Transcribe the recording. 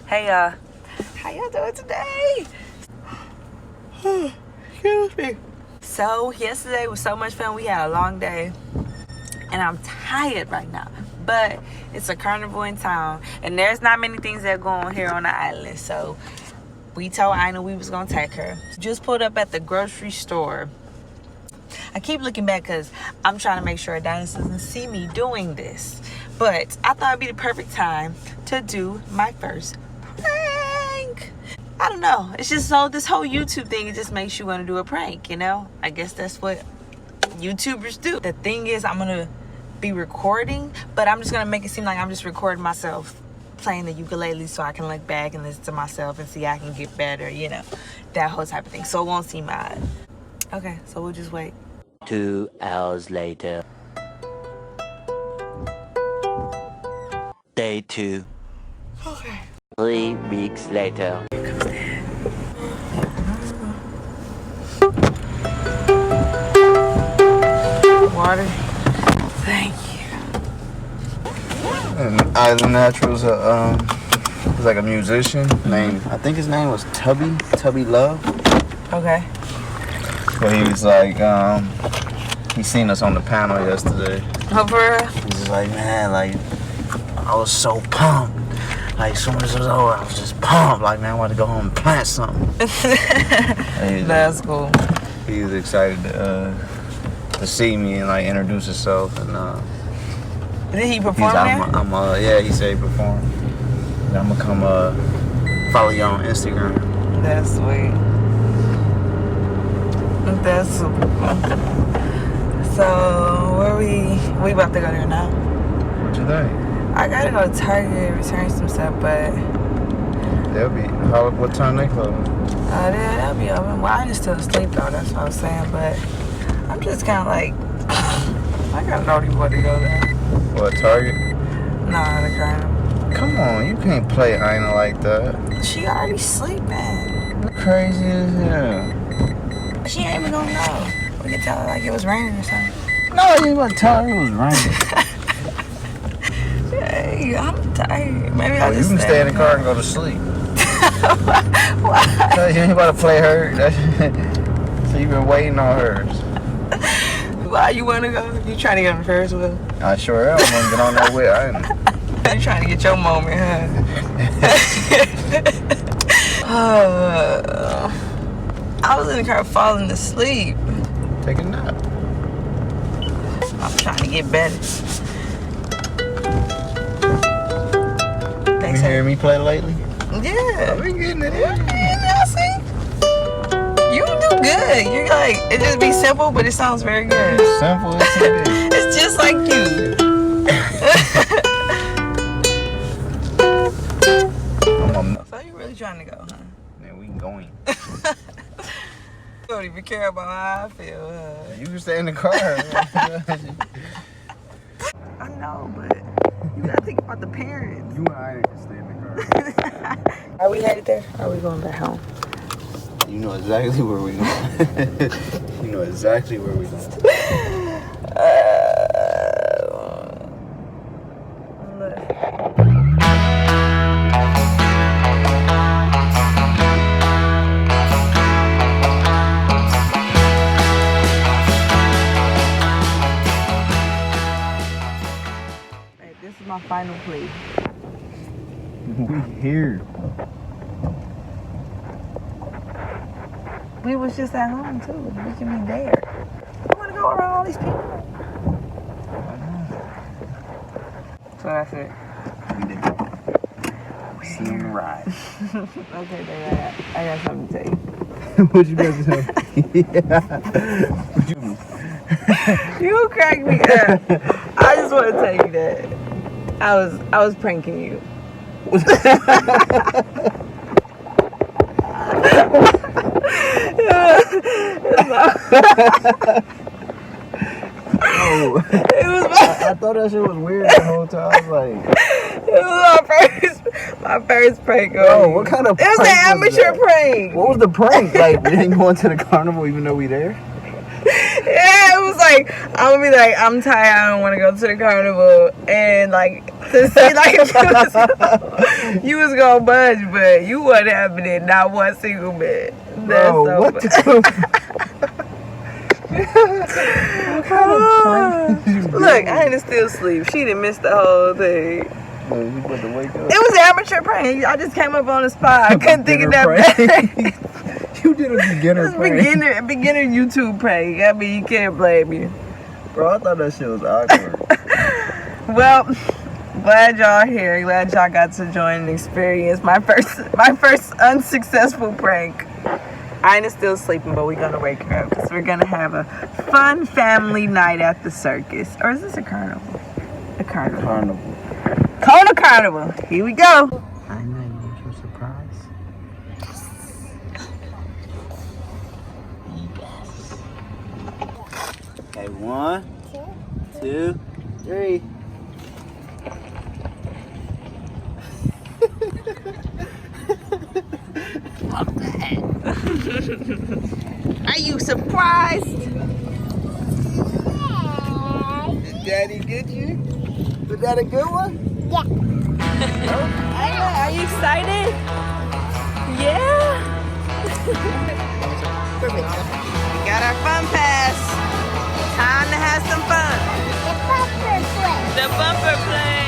Hey y'all, how y'all doing today? Excuse me. So yesterday was so much fun. We had a long day and I'm tired right now, but it's a carnival in town and there's not many things that go on here on the island. So we told Aina we was gonna take her. Just pulled up at the grocery store. I keep looking back because I'm trying to make sure Adonis doesn't see me doing this, but I thought it'd be the perfect time to do my first prank. I don't know, it's just so this whole YouTube thing, it just makes you want to do a prank, you know? I guess that's what YouTubers do. The thing is, I'm gonna be recording, but I'm just gonna make it seem like I'm just recording myself playing the ukulele so I can look back and listen to myself and see I can get better, you know, that whole type of thing, so it won't seem odd. Okay, so we'll just wait. 2 hours later. Day 2. Okay. 3 weeks later. Here comes Dad. Water. Thank you. And Island Naturals, was like a musician named, I think his name was Tubby Love. Okay. But he was like, he seen us on the panel yesterday. Oh, for real? He was like, man, like, I was so pumped. Like, as soon as it was over, I was just pumped. Like, man, I want to go home and plant something. That's cool. He was excited to see me and, like, introduce himself. And Did he perform there? Yeah, he said he performed. And I'm going to come follow you on Instagram. That's sweet. That's super cool. So, where we about to go there now? What you think? I gotta go to Target and return some stuff, but what time they close? they'll be open. Well, I just still asleep though, that's what I was saying, but I'm just kinda like I gotta know where to go there. What, Target? Nah, the Carnival. Come on, you can't play Aina like that. She already sleeping. You're crazy as hell. She ain't even gonna know. We can tell her like it was raining or something. No, you ain't about to tell her it was raining. Hey, I'm tired. Maybe I'll You just can stay in the car and go to sleep. Why? You ain't about to play her. So you been waiting on hers. Why you wanna go? You trying to get on the Ferris wheel? I sure am. I'm gonna get on that wheel. You trying to get your moment, huh? I was in the car falling asleep. Take a nap. I'm trying to get better. You hear me play lately? Yeah. I've been getting it in. Yeah, see? You do good. You're like, it just be simple, but it sounds very good. It's simple as it is. It's just like you. So you really trying to go, huh? Yeah, we going. You don't even care about how I feel, huh? You can stay in the car. I know, but you gotta think about the parents. You and I can stay in the car. Are we headed there? Or are we going back home? You know exactly where we're going. You know exactly where we're going. This is my final plea. We here. We was just at home too. We can be there. I want to go around all these people. So that's it. We did. See you on the ride. Okay, baby, I got something to tell you. What you got to say? You crack me up. I just want to tell you that I was pranking you. I thought that shit was weird the whole time. I was like, it was my first prank. Oh, what kind of prank? It was an amateur prank. What was the prank? Like, we ain't going to the carnival even though we there? Yeah, it was like, I'm gonna be like, I'm tired, I don't want to go to the carnival. And like, to see like if you was gonna budge, but you wasn't having it. Not one single bit. That's Bro, so what funny. Look, Aina still asleep. She didn't miss the whole thing. You about to wake up. It was an amateur prank. I just came up on the spot. I couldn't think of that back. You did a beginner prank. Beginner YouTube prank. I mean, you can't blame me. Bro, I thought that shit was awkward. Well, glad y'all here. Glad y'all got to join and experience my first unsuccessful prank. Aina's still sleeping, but we're gonna wake her up because we're gonna have a fun family night at the circus. Or is this a carnival? A carnival. Carnival. Kona Carnival. Here we go. I know you want your surprise. Yes. Okay, 1, 2, 3. Are you surprised? Did Daddy get you? Was that a good one? Aina, are you excited? Yeah. We got our fun pass. Time to have some fun. The bumper plane.